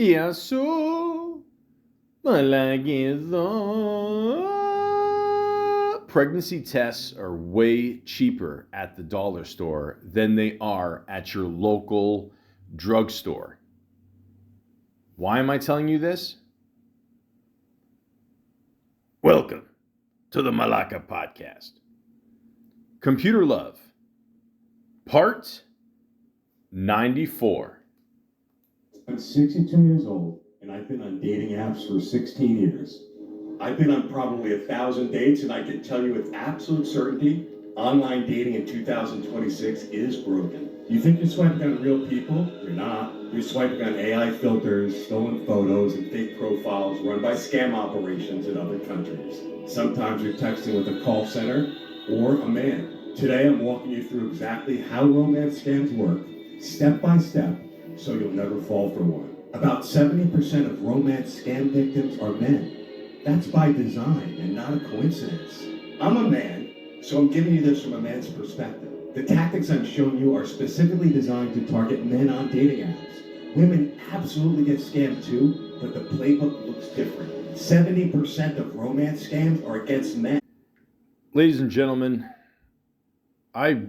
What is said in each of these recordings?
Yasu, Malaka. Pregnancy tests are way cheaper at the dollar store than they are at your local drugstore. Why am I telling you this? Welcome to the Malaka podcast. Computer Love, part 94. I'm 62 years old, and I've been on dating apps for 16 years. I've been on probably 1,000 dates, and I can tell you with absolute certainty, online dating in 2026 is broken. You think you're swiping on real people? You're not. You're swiping on AI filters, stolen photos, and fake profiles run by scam operations in other countries. Sometimes you're texting with a call center or a man. Today, I'm walking you through exactly how romance scams work, step by step, so you'll never fall for one. About 70% of romance scam victims are men. That's by design and not a coincidence. I'm a man, so I'm giving you this from a man's perspective. The tactics I'm showing you are specifically designed to target men on dating apps. Women absolutely get scammed too, but the playbook looks different. 70% of romance scams are against men. Ladies and gentlemen, I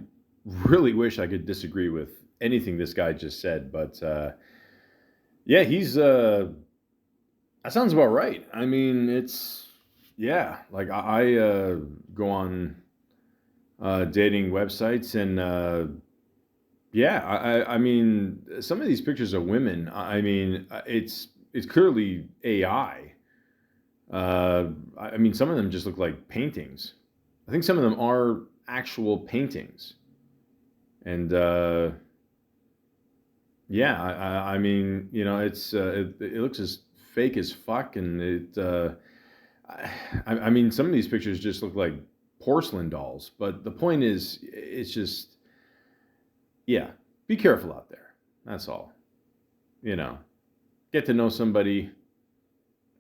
really wish I could disagree with anything this guy just said, but yeah, that sounds about right. I mean, like I go on dating websites and I mean, some of these pictures of women, I mean, it's clearly AI. I mean, some of them just look like paintings. I think some of them are actual paintings. And I mean, it looks as fake as fuck, and I mean, some of these pictures just look like porcelain dolls. But the point is, it's just, yeah, be careful out there. That's all. You know, get to know somebody,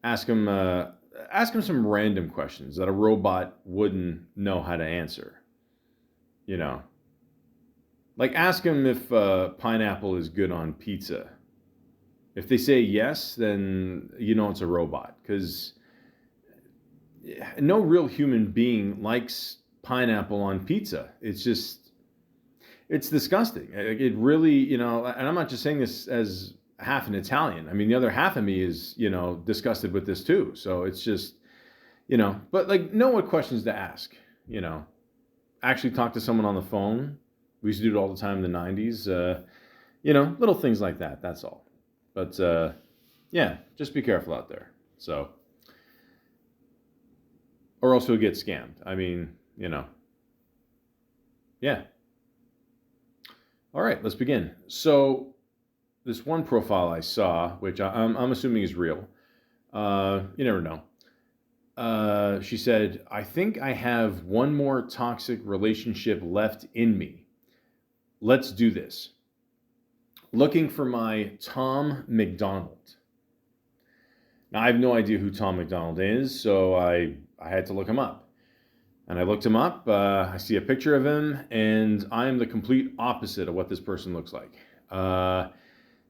ask them some random questions that a robot wouldn't know how to answer. You know, like ask them if pineapple is good on pizza. If they say yes, then you know it's a robot, because no real human being likes pineapple on pizza. It's disgusting. It really, and I'm not just saying this as half an Italian. I mean, the other half of me is, disgusted with this too. So it's just, but like, know what questions to ask, actually talk to someone on the phone. We used to do it all the time in the 90s, little things like that. That's all. But yeah, just be careful out there. So, or else you'll get scammed. I mean, yeah. All right, let's begin. So, this one profile I saw, which I'm assuming is real, you never know. She said, "I think I have one more toxic relationship left in me. Let's do this. Looking for my Tom McDonald." Now, I have no idea who Tom McDonald is, so I had to look him up. And I looked him up, I see a picture of him, and I am the complete opposite of what this person looks like. It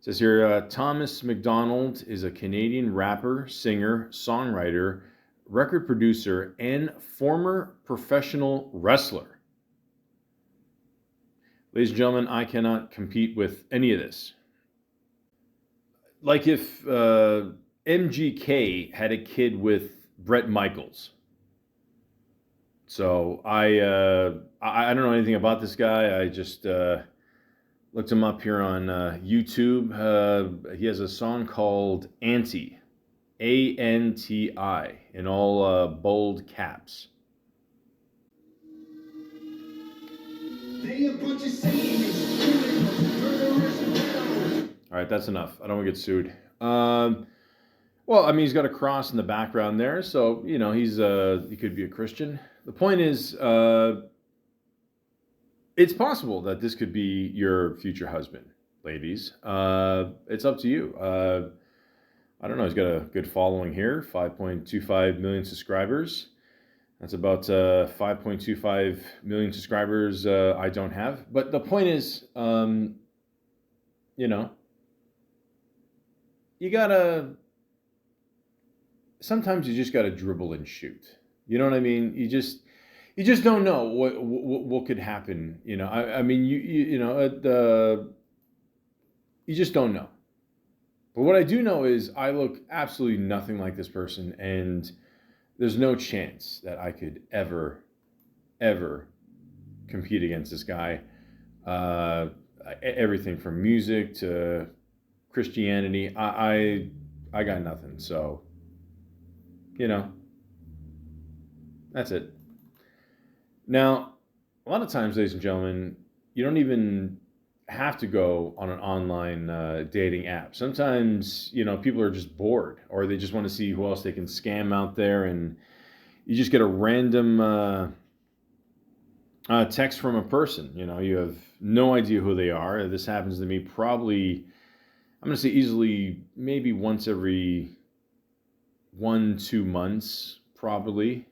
says here, Thomas McDonald is a Canadian rapper, singer, songwriter, record producer, and former professional wrestler. Ladies and gentlemen, I cannot compete with any of this. Like if MGK had a kid with Bret Michaels. So I don't know anything about this guy. I just looked him up here on YouTube. He has a song called Anti, ANTI, in all bold caps. All right, that's enough. I don't want to get sued. Well, I mean, he's got a cross in the background there, so he could be a Christian. The point is, it's possible that this could be your future husband, ladies. It's up to you. I don't know. He's got a good following here, 5.25 million subscribers. That's about 5.25 million subscribers I don't have. But the point is, you gotta, sometimes you just gotta dribble and shoot. You know what I mean? You just don't know what could happen. I mean, you just don't know. But what I do know is I look absolutely nothing like this person, and there's no chance that I could ever compete against this guy. Uh, Everything from music to Christianity, I got nothing. So, you know, that's it. Now, a lot of times, ladies and gentlemen, you don't even have to go on an online dating app. Sometimes, people are just bored, or they just want to see who else they can scam out there, and you just get a random text from a person. You have no idea who they are. This happens to me probably, I'm going to say easily, maybe once every 1-2 months, probably.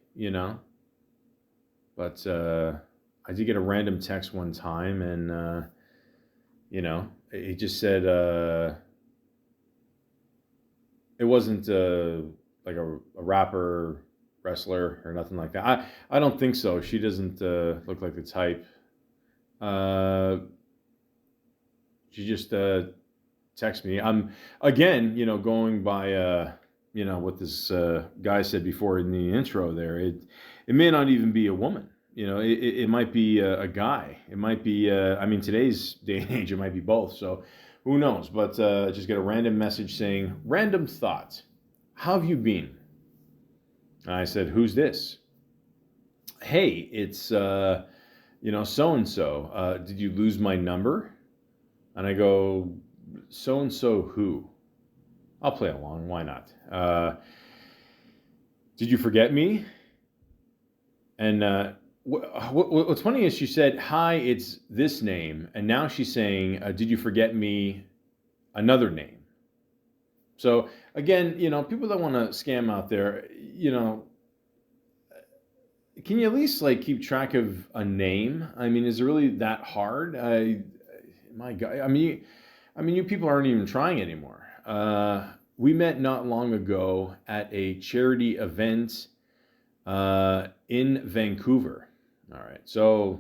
But I did get a random text one time, and it just said it wasn't like a rapper, wrestler, or nothing like that. I don't think so. She doesn't look like the type. Uh, she just texted me. I'm again, going by what this guy said before in the intro. There, it may not even be a woman. It might be a guy. It might be. I mean, today's day and age, it might be both. So, who knows? But just get a random message saying, "Random thought. How have you been?" And I said, "Who's this?" "Hey, it's so and so. Did you lose my number?" And I go, "So and so who?" I'll play along. Why not? Did you forget me? And what's funny is she said, "Hi, it's this name," and now she's saying, "Did you forget me?" Another name. So again, people that want to scam out there, can you at least like keep track of a name? I mean, is it really that hard? My God, I mean, you people aren't even trying anymore. We met not long ago at a charity event in Vancouver. All right, so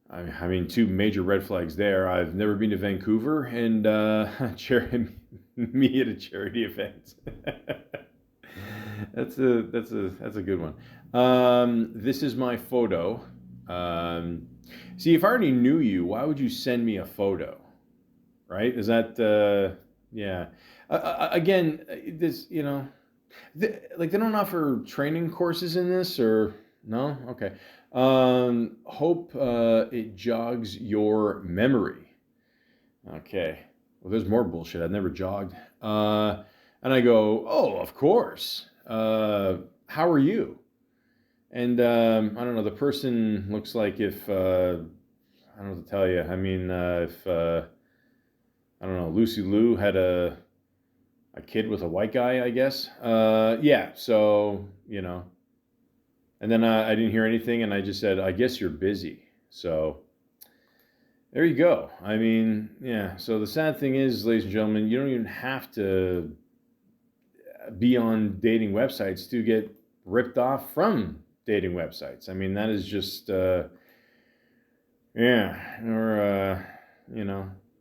I mean, two major red flags there. I've never been to Vancouver, and me at a charity event. That's a good one. This is my photo. See, if I already knew you, why would you send me a photo? Right? Is that yeah? Again, this like they don't offer training courses in this, or no? Okay. Hope it jogs your memory. Okay. Well, there's more bullshit. I've never jogged. And I go, oh, of course. How are you? And I don't know. The person looks like if I don't know what to tell you. I mean, if I don't know, Lucy Liu had a kid with a white guy, I guess. Yeah. So and then I didn't hear anything, and I just said, I guess you're busy. So there you go. I mean, yeah. So the sad thing is, ladies and gentlemen, you don't even have to be on dating websites to get ripped off from dating websites. I mean, that is just, yeah, or,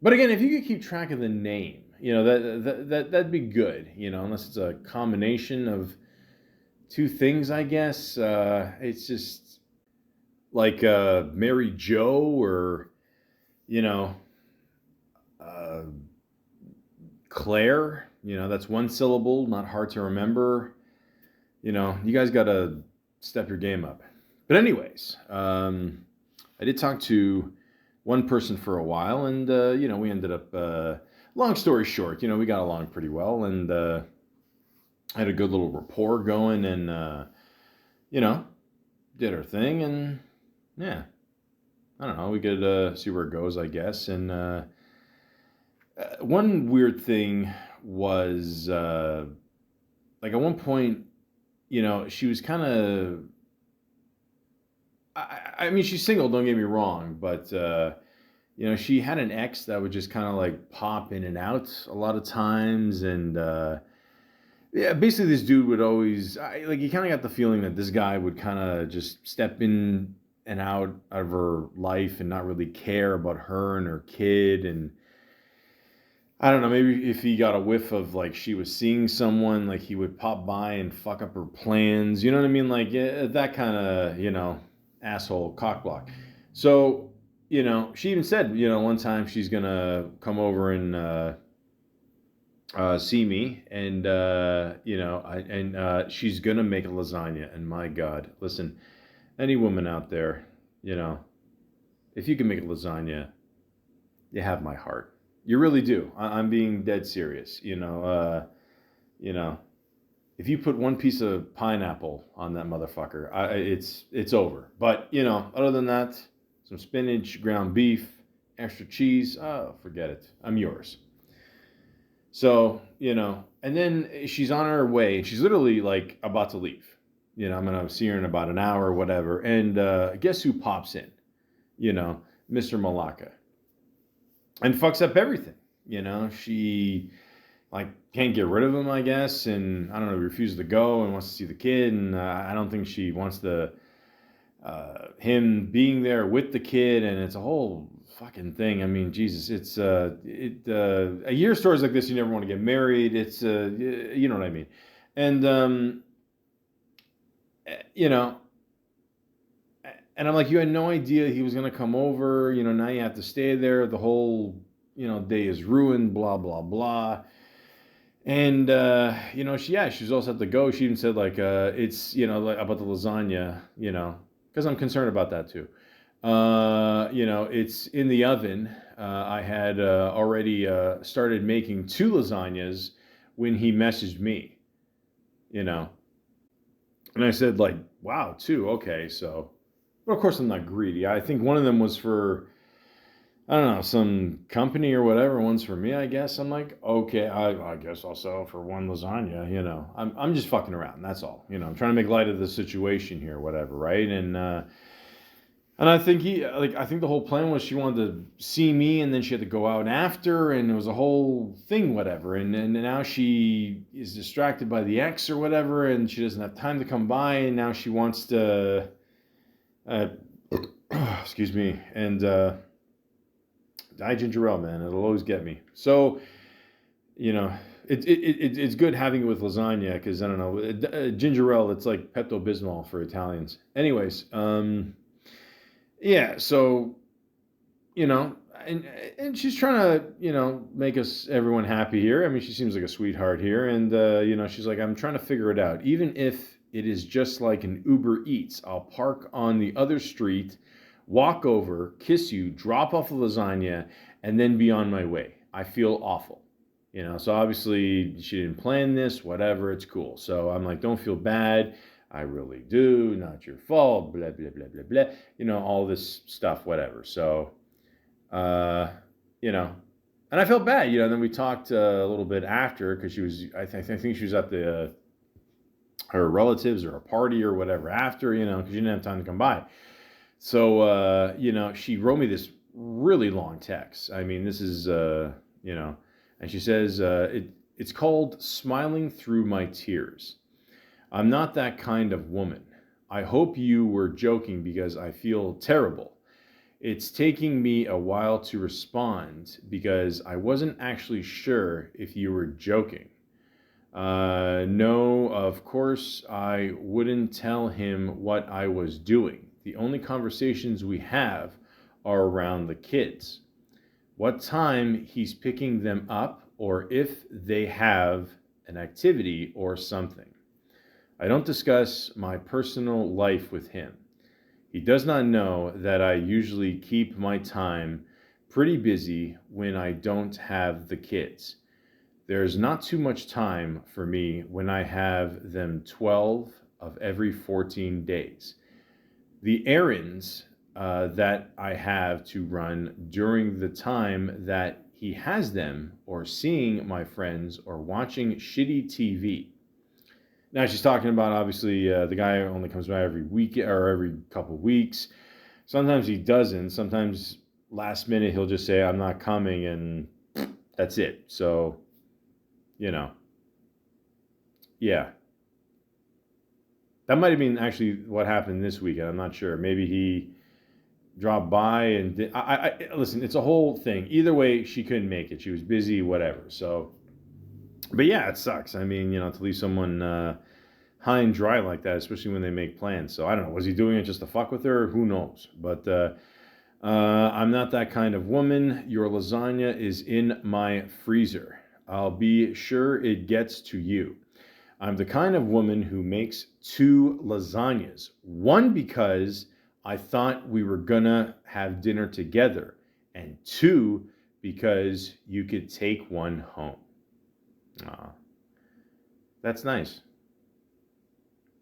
But again, if you could keep track of the name, that'd be good, unless it's a combination of two things, I guess. It's just like Mary Joe, or, you know, uh, Claire. That's one syllable, not hard to remember. You guys got to step your game up. But anyways, I did talk to one person for a while, and we ended up. Long story short, we got along pretty well, and had a good little rapport going, and did our thing, and yeah, I don't know. We could see where it goes, I guess. And one weird thing was, like at one point, she was kind of. I mean, she's single. Don't get me wrong, but she had an ex that would just kind of like pop in and out a lot of times, and yeah, basically this dude would always like you kind of got the feeling that this guy would kind of just step in and out of her life and not really care about her and her kid. And I don't know, maybe if he got a whiff of like she was seeing someone, like he would pop by and fuck up her plans. You know what I mean? Like that kind of, asshole cockblock. So, she even said, one time she's gonna come over and see me, and she's gonna make a lasagna. And my God, listen, any woman out there, you know, if you can make a lasagna, you have my heart. You really do. I'm being dead serious. You know, if you put one piece of pineapple on that motherfucker, it's over. But other than that, some spinach, ground beef, extra cheese. Oh, forget it. I'm yours. So and then she's on her way. She's literally like about to leave. I'm gonna see her in about an hour or whatever. And guess who pops in? Mr. Malaka, and fucks up everything. She like can't get rid of him, I guess, and I don't know, refuses to go and wants to see the kid, and I don't think she wants him being there with the kid, and it's a whole fucking thing. I mean, Jesus, it's a year stories like this, you never want to get married. It's you know what I mean, and you know. And I'm like, you had no idea he was gonna come over. Now you have to stay there. The whole, day is ruined. Blah blah blah. And she was also had to go. She even said like, it's like about the lasagna. Because I'm concerned about that too. It's in the oven. I had already started making 2 lasagnas when he messaged me. And I said like, wow, 2, okay, so. But of course, I'm not greedy. I think one of them was for, I don't know, some company or whatever. One's for me, I guess. I'm like, okay, I guess I'll settle for 1 lasagna. I'm just fucking around. That's all. I'm trying to make light of the situation here, whatever, right? And I think I think the whole plan was she wanted to see me, and then she had to go out after, and it was a whole thing, whatever. And now she is distracted by the ex or whatever, and she doesn't have time to come by, and now she wants to. Excuse me, and ginger ale, man, it'll always get me. So, it's good having it with lasagna because I don't know, ginger ale. It's like Pepto Bismol for Italians. Anyways, yeah. So, and she's trying to make everyone happy here. I mean, she seems like a sweetheart here, and she's like, I'm trying to figure it out, even if it is just like an Uber Eats. I'll park on the other street, walk over, kiss you, drop off the lasagna, and then be on my way. I feel awful. So obviously she didn't plan this, whatever, it's cool. So I'm like, don't feel bad. I really do. Not your fault. Blah, blah, blah, blah, blah. All this stuff, whatever. So, and I felt bad, then we talked a little bit after because she was, I think she was at her relatives or a party or whatever after, because she didn't have time to come by. So, she wrote me this really long text. I mean, this is, and she says, it's called Smiling Through My Tears. I'm not that kind of woman. I hope you were joking because I feel terrible. It's taking me a while to respond because I wasn't actually sure if you were joking. No, of course, I wouldn't tell him what I was doing. The only conversations we have are around the kids. What time he's picking them up, or if they have an activity or something. I don't discuss my personal life with him. He does not know that I usually keep my time pretty busy when I don't have the kids. There's not too much time for me when I have them 12 of every 14 days. The errands that I have to run during the time that he has them, or seeing my friends, or watching shitty TV. Now she's talking about obviously the guy only comes by every week or every couple weeks. Sometimes he doesn't. Sometimes last minute he'll just say, I'm not coming, and that's it. So, you know, yeah. That might have been actually what happened this weekend. I'm not sure. Maybe he dropped by and listen, it's a whole thing. Either way, she couldn't make it. She was busy, whatever. So, but yeah, it sucks. I mean, to leave someone high and dry like that, especially when they make plans. So I don't know. Was he doing it just to fuck with her? Who knows? But I'm not that kind of woman. Your lasagna is in my freezer. I'll be sure it gets to you. I'm the kind of woman who makes 2 lasagnas. One because I thought we were gonna have dinner together, and 2 because you could take one home. Aw, that's nice.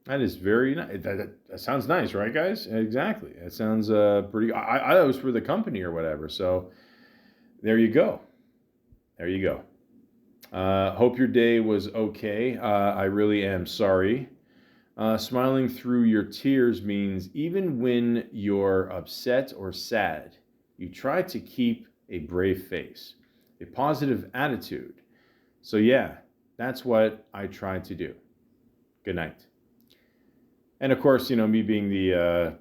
That is very nice. That sounds nice, right, guys? Exactly. It sounds pretty. I thought it was for the company or whatever. So there you go. There you go. Hope your day was okay. I really am sorry. Smiling through your tears means even when you're upset or sad, you try to keep a brave face, a positive attitude. So, yeah, that's what I try to do. Good night. And of course, me being the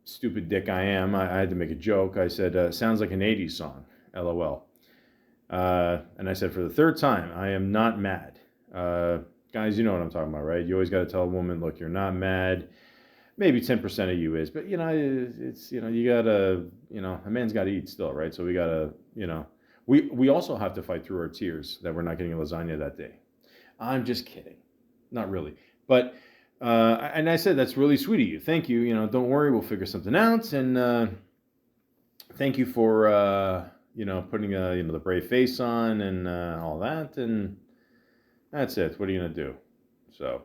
stupid dick I am, I had to make a joke. I said, sounds like an 80s song, LOL. And I said, for the 3rd time, I am not mad. Guys, you know what I'm talking about, right? You always got to tell a woman, look, you're not mad. Maybe 10% of you is, but it's, you gotta, a man's got to eat still, right? So we gotta, we also have to fight through our tears that we're not getting a lasagna that day. I'm just kidding. Not really. But, and I said, that's really sweet of you. Thank you. Don't worry, we'll figure something out. And, thank you for, putting the brave face on and all that, and that's it. What are you gonna do? So,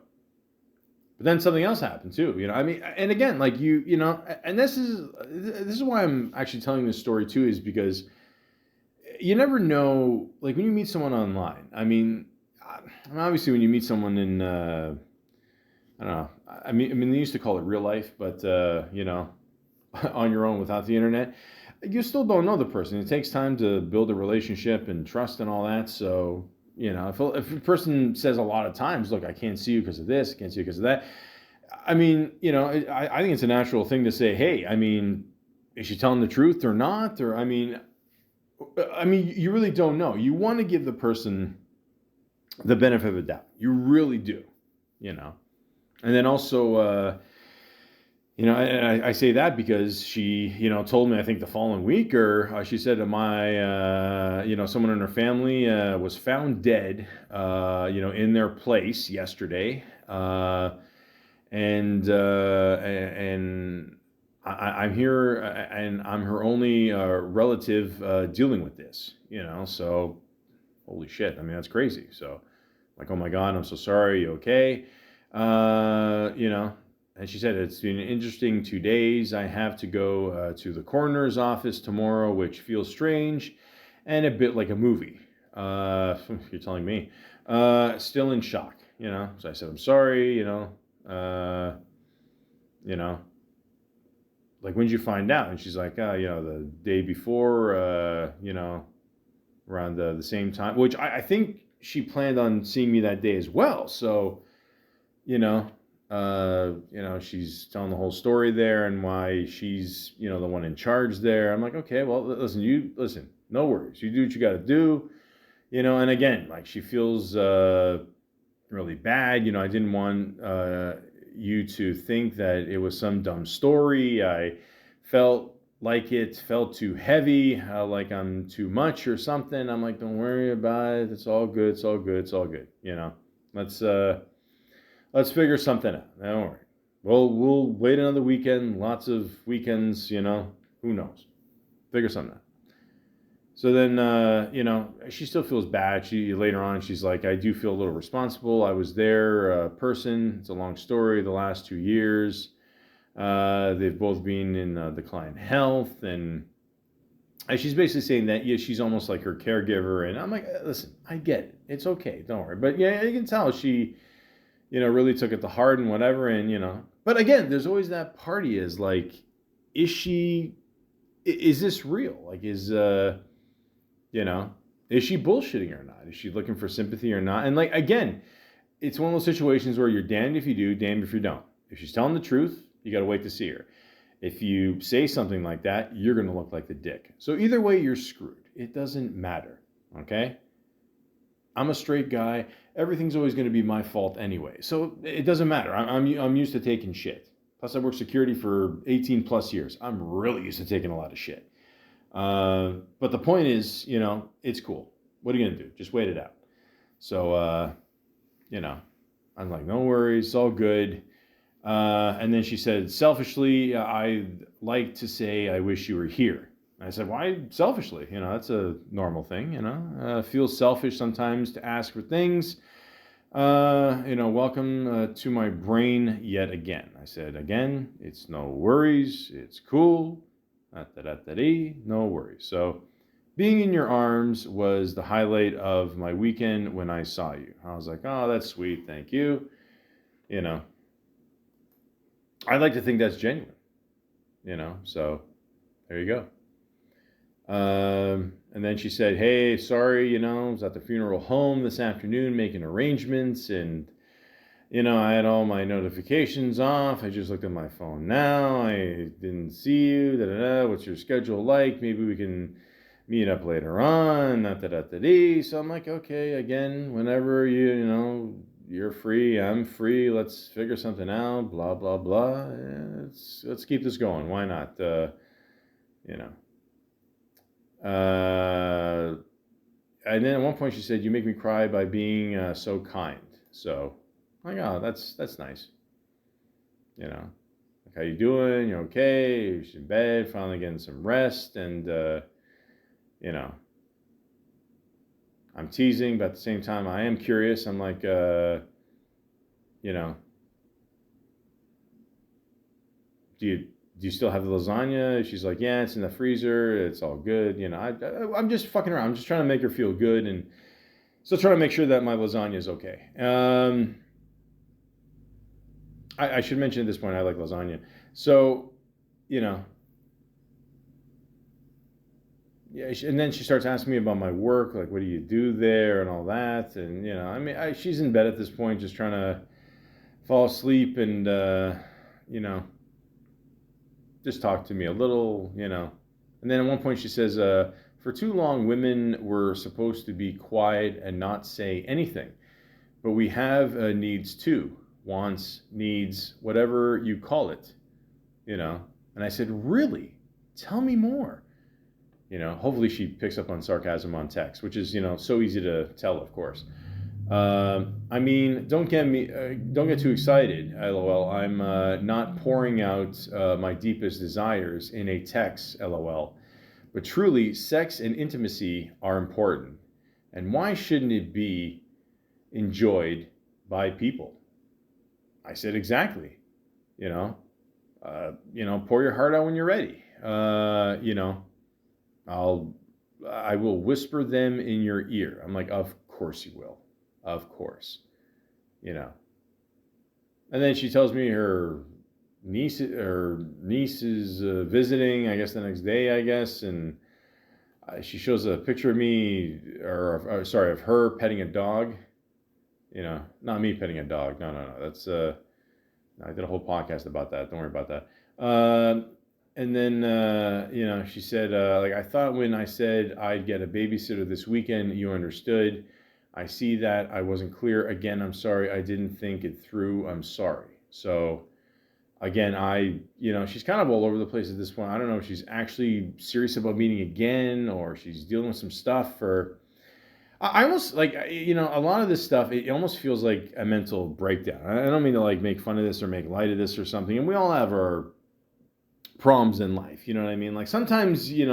but then something else happened too. I mean, and again, like and this is why I'm actually telling this story too, is because you never know. Like when you meet someone online, I mean, obviously when you meet someone in, I don't know. I mean, they used to call it real life, but on your own without the internet, you still don't know the person. It takes time to build a relationship and trust and all that. So, if a person says a lot of times, look, I can't see you because of this, I can't see you because of that. I mean, I think it's a natural thing to say, hey, I mean, is she telling the truth or not? Or, I mean, you really don't know. You want to give the person the benefit of the doubt. You really do, And then also, I say that because she, told me, I think the following week, or she said that someone in her family was found dead, in their place yesterday. And I'm here, and I'm her only relative dealing with this, so holy shit. I mean, that's crazy. So, like, oh my God, I'm so sorry. You okay? And she said, it's been an interesting 2 days. I have to go to the coroner's office tomorrow, which feels strange and a bit like a movie. You're telling me. Still in shock, So I said, I'm sorry, like, when did you find out? And she's like, the day before, around the same time, which I think she planned on seeing me that day as well. So, she's telling the whole story there and why she's, the one in charge there. I'm like, okay, well, listen, no worries. You do what you got to do, and again, like, she feels really bad. I didn't want you to think that it was some dumb story. I felt like it felt too heavy, like I'm too much or something. I'm like, don't worry about it. It's all good. It's all good. It's all good. Let's figure something out. Don't worry. We'll wait another weekend. Lots of weekends, who knows? Figure something out. So then, she still feels bad. Later on, she's like, I do feel a little responsible. I was their person. It's a long story. The last 2 years, they've both been in decline health, and she's basically saying that she's almost like her caregiver. And I'm like, listen, I get it. It's okay. Don't worry. But yeah, you can tell she, really took it to heart and whatever. And but again, there's always that party is like, is she is this real? Like, you know, is she bullshitting or not? Is she looking for sympathy or not? And like, again, it's one of those situations where you're damned if you do, damned if you don't. If she's telling the truth, you got to wait to see her. If you say something like that, you're going to look like the dick. So either way, you're screwed. It doesn't matter. Okay? I'm a straight guy. Everything's always going to be my fault anyway. So it doesn't matter. I'm used to taking shit. Plus, I worked security for 18 plus years. I'm really used to taking a lot of shit. But the point is, it's cool. What are you going to do? Just wait it out. So, I'm like, no worries. It's all good. And then she said, selfishly, I'd like to say I wish you were here. I said, why selfishly? That's a normal thing, feels selfish sometimes to ask for things. Welcome to my brain yet again. I said, again, it's no worries. It's cool. No worries. So being in your arms was the highlight of my weekend when I saw you. I was like, oh, that's sweet. Thank you. I like to think that's genuine, so there you go. And then she said, hey, sorry, I was at the funeral home this afternoon making arrangements, and, I had all my notifications off. I just looked at my phone now. I didn't see you. What's your schedule like? Maybe we can meet up later on. So I'm like, okay, again, whenever you're free, I'm free. Let's figure something out. Blah blah blah. Yeah, let's keep this going. Why not? And then at one point she said, "You make me cry by being so kind." So I'm like, oh, that's nice. Like, how you doing? You okay? You're in bed, finally getting some rest, and I'm teasing, but at the same time, I am curious. I'm like, do you still have the lasagna? She's like, yeah, it's in the freezer. It's all good. I'm just fucking around. I'm just trying to make her feel good, and still trying to make sure that my lasagna is okay. I should mention at this point, I like lasagna. So, yeah, and then she starts asking me about my work, like, what do you do there and all that. And, she's in bed at this point, just trying to fall asleep and, just talk to me a little, And then at one point she says, for too long, women were supposed to be quiet and not say anything. But we have needs too, wants, needs, whatever you call it, And I said, really? Tell me more. Hopefully she picks up on sarcasm on text, which is, so easy to tell, of course. Don't get too excited. LOL. I'm not pouring out my deepest desires in a text. LOL. But truly, sex and intimacy are important. And why shouldn't it be enjoyed by people? I said, exactly. Pour your heart out when you're ready. I will whisper them in your ear. I'm like, of course you will. Of course. And then she tells me her niece is visiting, I guess, the next day, I guess. And she shows a picture of me, of her petting a dog. Not me petting a dog. No. That's, I did a whole podcast about that. Don't worry about that. And then, she said, I thought when I said I'd get a babysitter this weekend, you understood. I see that I wasn't clear. Again, I'm sorry. I didn't think it through. I'm sorry. So, again, she's kind of all over the place at this point. I don't know if she's actually serious about meeting again or she's dealing with some stuff or... I almost a lot of this stuff, it almost feels like a mental breakdown. I don't mean to make fun of this or make light of this or something. And we all have our problems in life. You know what I mean? Like sometimes, we, I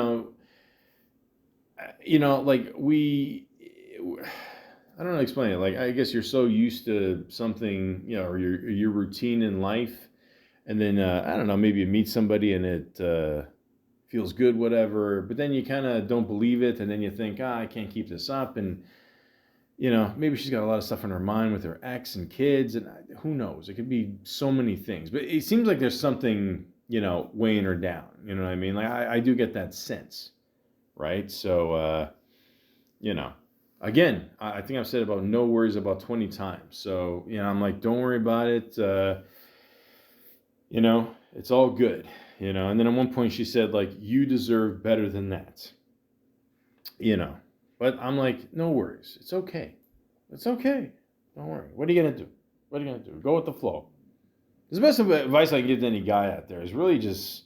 don't know how to explain it. Like, I guess you're so used to something, or your routine in life. And then, I don't know, maybe you meet somebody and it feels good, whatever. But then you kind of don't believe it. And then you think, I can't keep this up. And, maybe she's got a lot of stuff on her mind with her ex and kids. And who knows? It could be so many things. But it seems like there's something weighing her down. You know what I mean? Like I do get that sense, right? So, you know, again, I think I've said about no worries about 20 times. So, I'm like, don't worry about it. It's all good, And then at one point she said, like, you deserve better than that, you know. But I'm like, no worries. It's okay. It's okay. Don't worry. What are you going to do? What are you going to do? Go with the flow. The best advice I can give to any guy out there is really just,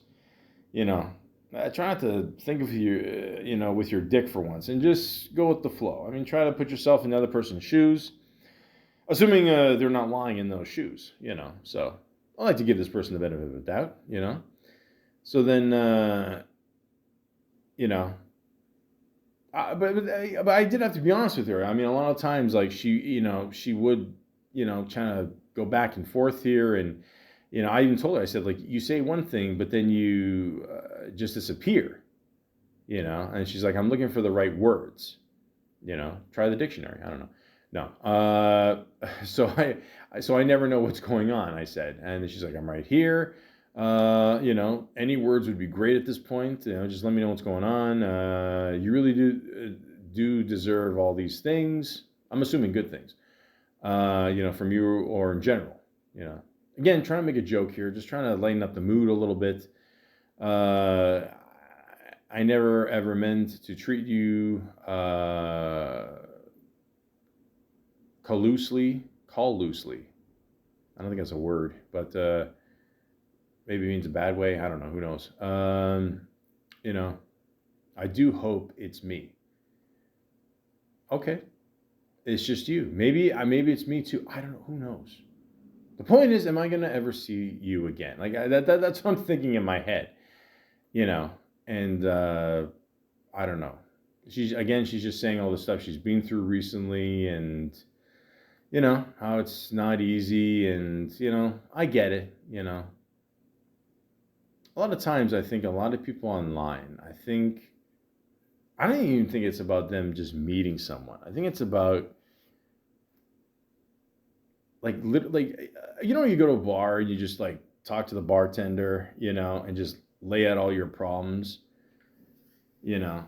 try not to think of you, with your dick for once and just go with the flow. I mean, try to put yourself in the other person's shoes, assuming they're not lying in those shoes, So I like to give this person the benefit of the doubt, So then, but I did have to be honest with her. I mean, a lot of times, like she would, kind of go back and forth here, and I even told her, I said, like, you say one thing, but then you just disappear, And she's like, I'm looking for the right words, Try the dictionary. I don't know. No. So I never know what's going on, I said. And then she's like, I'm right here. Any words would be great at this point. Just let me know what's going on. You really do deserve all these things. I'm assuming good things, from you or in general, Again, trying to make a joke here, just trying to lighten up the mood a little bit. I never ever meant to treat you call loosely. I don't think that's a word, but maybe it means a bad way. I don't know. Who knows? I do hope it's me. Okay, it's just you. Maybe it's me too. I don't know. Who knows? The point is, am I gonna ever see you again? Like that's what I'm thinking in my head, And I don't know. She's just saying all the stuff she's been through recently, and how it's not easy, and I get it. A lot of times, I think a lot of people online, I don't even think it's about them just meeting someone. I think it's about like you go to a bar and you just like talk to the bartender, and just lay out all your problems, And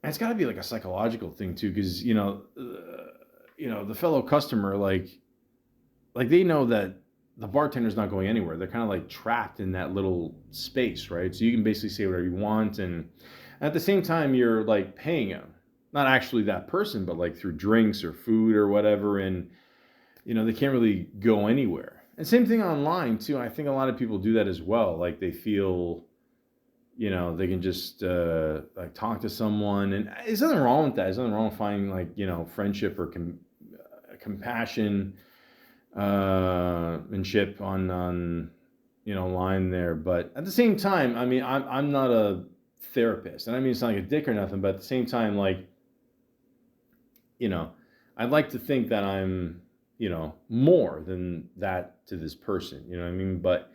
it's got to be like a psychological thing too, because the fellow customer, like they know that the bartender's not going anywhere. They're kind of like trapped in that little space, right? So you can basically say whatever you want, and at the same time you're like paying them, not actually that person, but like through drinks or food or whatever, and they can't really go anywhere. And same thing online too. I think a lot of people do that as well. Like they feel, they can just like talk to someone, and there's nothing wrong with that. There's nothing wrong with finding like friendship or compassion and ship on line there. But at the same time, I mean, I'm not a therapist, and I mean it's not like a dick or nothing. But at the same time, like I'd like to think that I'm more than that to this person. You know what I mean? But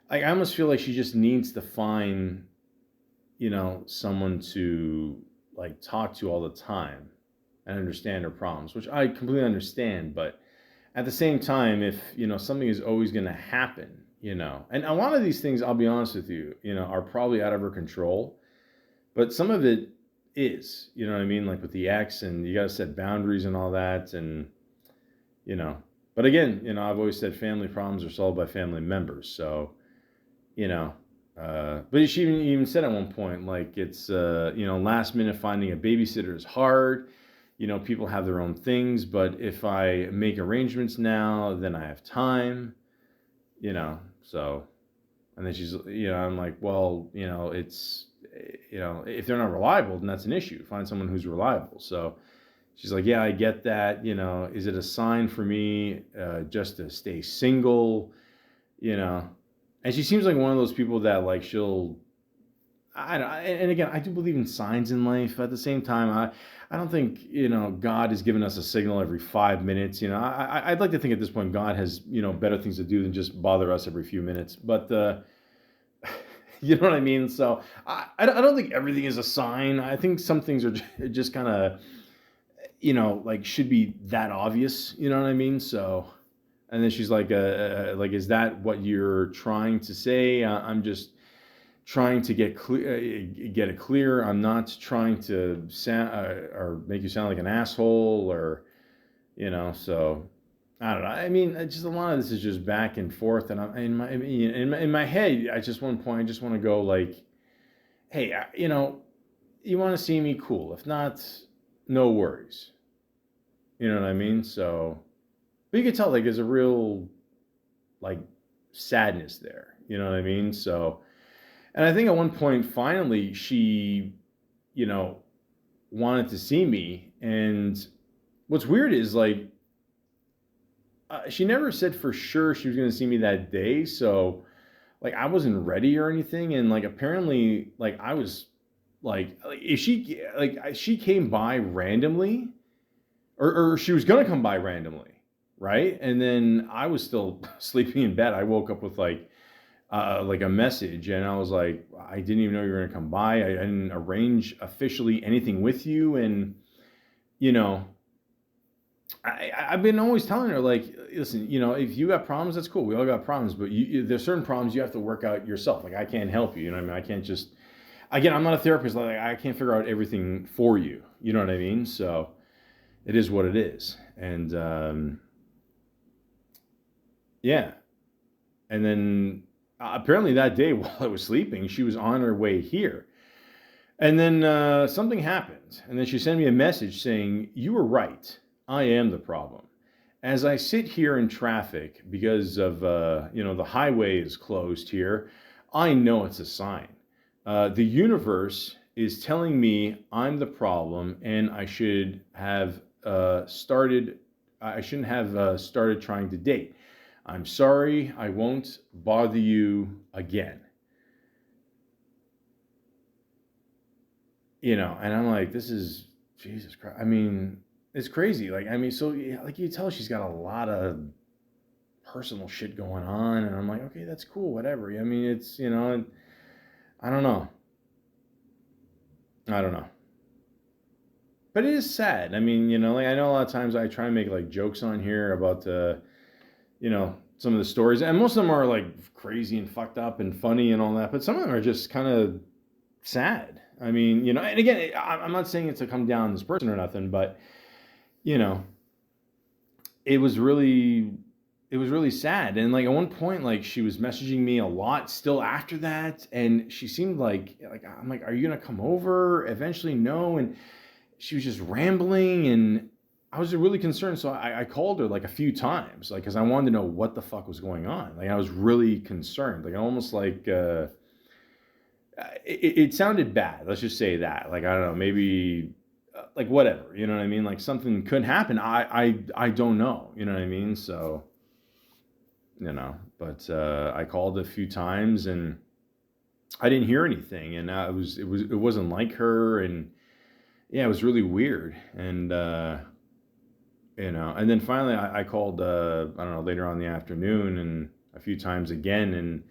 I almost feel like she just needs to find someone to like talk to all the time and understand her problems, which I completely understand. But at the same time, if something is always going to happen, and a lot of these things, I'll be honest with you, are probably out of her control, but some of it is, what I mean, like with the ex, and you got to set boundaries and all that, and but again, I've always said family problems are solved by family members. So but she even said at one point, like, it's last minute finding a babysitter is hard. People have their own things, but if I make arrangements now, then I have time, so, and then she's, I'm like, well, it's, if they're not reliable, then that's an issue. Find someone who's reliable. So she's like, yeah, I get that. Is it a sign for me just to stay single, And she seems like one of those people that like and again, I do believe in signs in life. At the same time, I don't think God has given us a signal every 5 minutes. I'd like to think at this point God has better things to do than just bother us every few minutes. But you know what I mean. So I don't think everything is a sign. I think some things are just kind of like should be that obvious. You know what I mean. So And then she's like, is that what you're trying to say? I'm just trying to get it clear. I'm not trying to sound or make you sound like an asshole, or So I don't know. I mean, just a lot of this is just back and forth, and I'm in my head. I just one point, I just want to go like, hey, you want to see me, cool. If not, no worries. You know what I mean? So, but you can tell like there's a real like sadness there. You know what I mean? So, and I think at one point, finally, she, you know, wanted to see me. And what's weird is like, she never said for sure she was going to see me that day. So, like, I wasn't ready or anything. And like, apparently, like, I was like if she came by randomly, or she was going to come by randomly, right? And then I was still sleeping in bed. I woke up with like a message, and I was like, I didn't even know you were gonna come by. I didn't arrange officially anything with you, and you know, I've been always telling her like, listen, if you got problems, that's cool. We all got problems, but there's certain problems you have to work out yourself. Like I can't help you. You know what I mean? I can't just. Again, I'm not a therapist. Like I can't figure out everything for you. You know what I mean? So it is what it is, and yeah. And then apparently that day while I was sleeping, she was on her way here. And then something happened. And then she sent me a message saying, "You were right. I am the problem. As I sit here in traffic because of, the highway is closed here, I know it's a sign. The universe is telling me I'm the problem and I shouldn't have started trying to date. I'm sorry, I won't bother you again." And I'm like, this is Jesus Christ. I mean, it's crazy. Like, I mean, so yeah, like you tell she's got a lot of personal shit going on, and I'm like, okay, that's cool, whatever. I mean, it's I don't know, I don't know, but it is sad. I mean, like I know a lot of times I try and make like jokes on here about some of the stories, and most of them are like crazy and fucked up and funny and all that, but some of them are just kind of sad. I mean, and again, I'm not saying it to come down on this person or nothing, but you know, it was really, it was really sad. And like at one point, like she was messaging me a lot still after that, and she seemed like I'm like, are you gonna come over eventually? No, and she was just rambling, and I was really concerned. So I called her like a few times, like because I wanted to know what the fuck was going on. Like I was really concerned, like almost like. It sounded bad. Let's just say that. Like I don't know, maybe like whatever. You know what I mean? Like something could happen. I don't know. You know what I mean? So but I called a few times and I didn't hear anything, and it wasn't like her, and yeah, it was really weird, and and then finally I called I don't know, later on in the afternoon and a few times again, and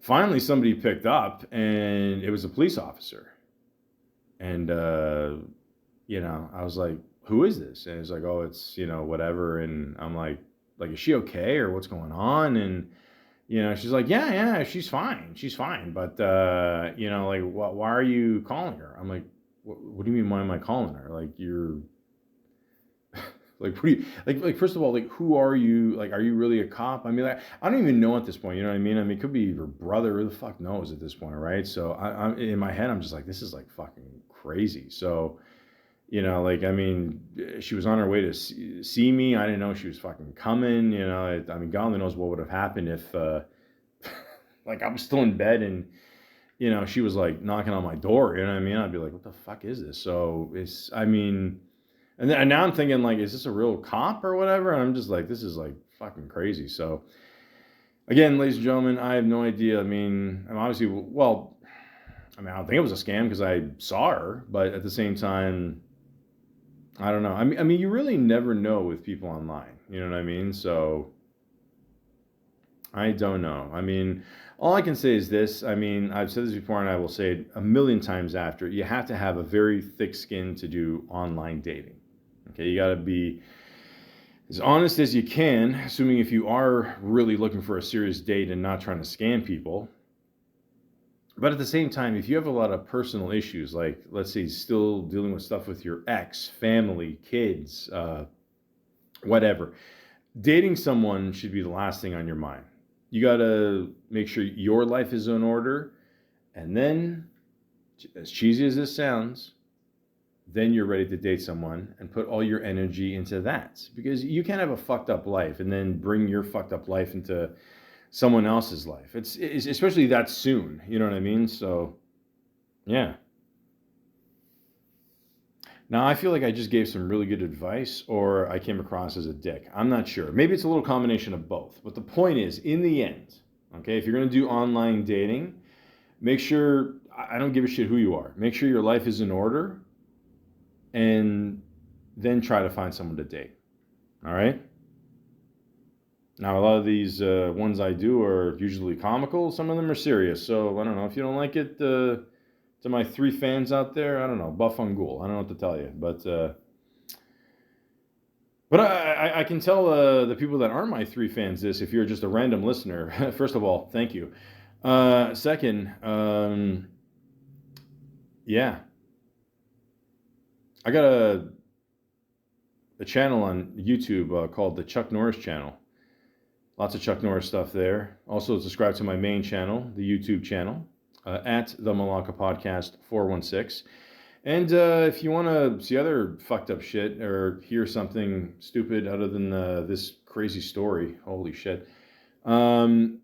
finally somebody picked up, and it was a police officer. And I was like, who is this? And it's like, oh, it's whatever. And I'm like, is she okay, or what's going on? And she's like, yeah, she's fine, but like, why are you calling her? I'm like, what do you mean, why am I calling her? Like, you're like, what do you like? First of all, like, who are you? Like, are you really a cop? I mean, like, I don't even know at this point. You know what I mean? I mean, it could be your brother. Who the fuck knows at this point, right? So I'm in my head, I'm just like, this is like fucking crazy. So like, I mean, she was on her way to see me. I didn't know she was fucking coming. I mean, God only knows what would have happened if like I was still in bed and she was like knocking on my door. You know what I mean? I'd be like, what the fuck is this? So I mean. And now I'm thinking, like, is this a real cop or whatever? And I'm just like, this is like fucking crazy. So, again, ladies and gentlemen, I have no idea. I mean, I'm obviously, well, I mean, I don't think it was a scam because I saw her, but at the same time, I don't know. I mean, you really never know with people online. You know what I mean? So, I don't know. I mean, all I can say is this. I mean, I've said this before and I will say it a million times after. You have to have a very thick skin to do online dating. Okay, you got to be as honest as you can, assuming if you are really looking for a serious date and not trying to scam people. But at the same time, if you have a lot of personal issues, like let's say still dealing with stuff with your ex, family, kids, whatever, dating someone should be the last thing on your mind. You got to make sure your life is in order. And then, as cheesy as this sounds, then you're ready to date someone and put all your energy into that. Because you can't have a fucked up life and then bring your fucked up life into someone else's life. It's especially that soon. You know what I mean? So, yeah. Now, I feel like I just gave some really good advice or I came across as a dick. I'm not sure. Maybe it's a little combination of both. But the point is, in the end, okay, if you're going to do online dating, make sure, I don't give a shit who you are. Make sure your life is in order and then try to find someone to date. All right? Now, a lot of these ones I do are usually comical. Some of them are serious. So, I don't know. If you don't like it, to my 3 fans out there, I don't know. Buff on Ghoul. I don't know what to tell you. But I can tell the people that aren't my 3 fans this. If you're just a random listener, first of all, thank you. Second, yeah. I got a channel on YouTube called the Chuck Norris Channel. Lots of Chuck Norris stuff there. Also subscribe to my main channel, the YouTube channel, at the Malaka Podcast 416. And if you want to see other fucked up shit or hear something stupid other than this crazy story, holy shit, go on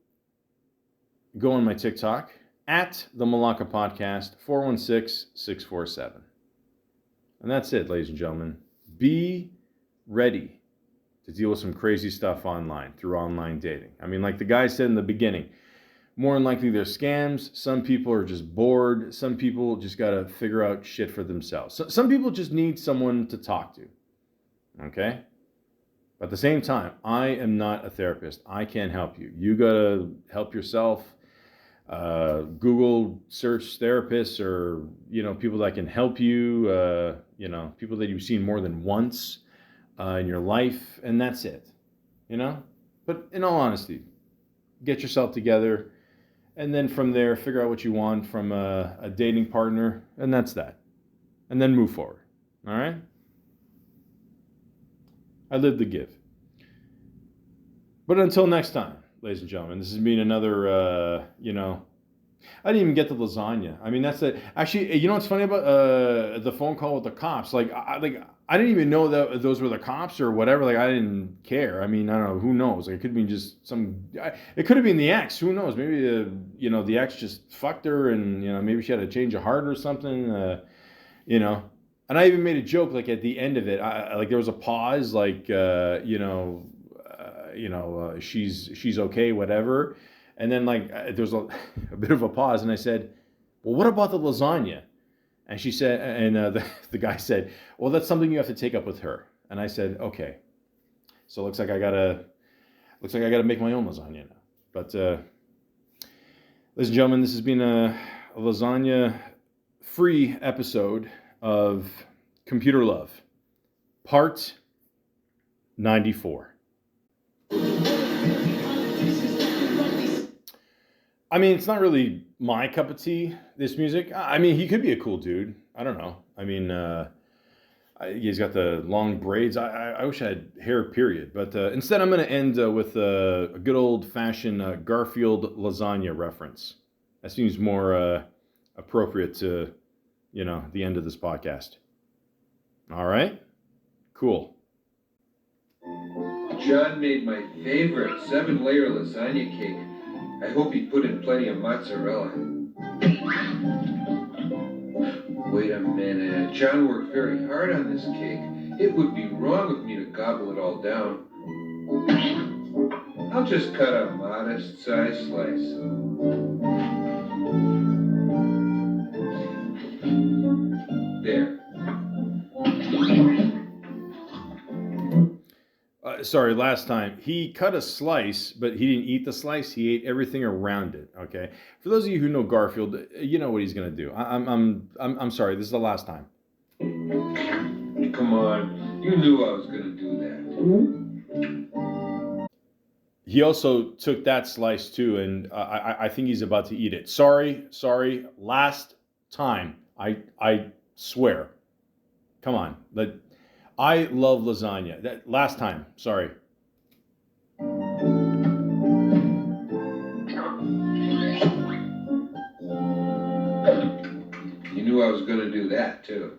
my TikTok, at the Malaka Podcast 416-647. And that's it, ladies and gentlemen. Be ready to deal with some crazy stuff online through online dating. I mean, like the guy said in the beginning, more than likely they're scams. Some people are just bored. Some people just got to figure out shit for themselves. Some people just need someone to talk to. Okay? But at the same time, I am not a therapist. I can't help you. You got to help yourself. Google search therapists or, people that can help you, people that you've seen more than once in your life, and that's it, But in all honesty, get yourself together, and then from there, figure out what you want from a dating partner, and that's that. And then move forward, all right? I live to give. But until next time, ladies and gentlemen, this has been another, I didn't even get the lasagna. I mean, that's it. Actually, you know what's funny about the phone call with the cops? I didn't even know that those were the cops or whatever. Like, I didn't care. I mean, I don't know. Who knows? Like, it could have been just it could have been the ex. Who knows? Maybe, the ex just fucked her and, maybe she had a change of heart or something, And I even made a joke, like, at the end of it. Like, there was a pause, like, she's okay, whatever. And then, like, there was a bit of a pause, and I said, well, what about the lasagna? And she said, and the guy said, well, that's something you have to take up with her. And I said, okay. So it looks like I gotta make my own lasagna now. But, ladies and gentlemen, this has been a lasagna-free episode of Computer Love, part 94. I mean, it's not really my cup of tea, this music. I mean, he could be a cool dude. I don't know. I mean, he's got the long braids. I wish I had hair, period. But instead, I'm going to end with a good old-fashioned Garfield lasagna reference. That seems more appropriate to, the end of this podcast. All right? Cool. John made my favorite 7-layer lasagna cake. I hope he put in plenty of mozzarella. Wait a minute. John worked very hard on this cake. It would be wrong of me to gobble it all down. I'll just cut a modest-sized slice. There. Sorry, last time. He cut a slice, but he didn't eat the slice. He ate everything around it, okay? For those of you who know Garfield, you know what he's going to do. I'm sorry. This is the last time. Come on. You knew I was going to do that. He also took that slice too, and I think he's about to eat it. Sorry, last time. I swear. Come on, I love lasagna. That last time. Sorry. You knew I was going to do that, too.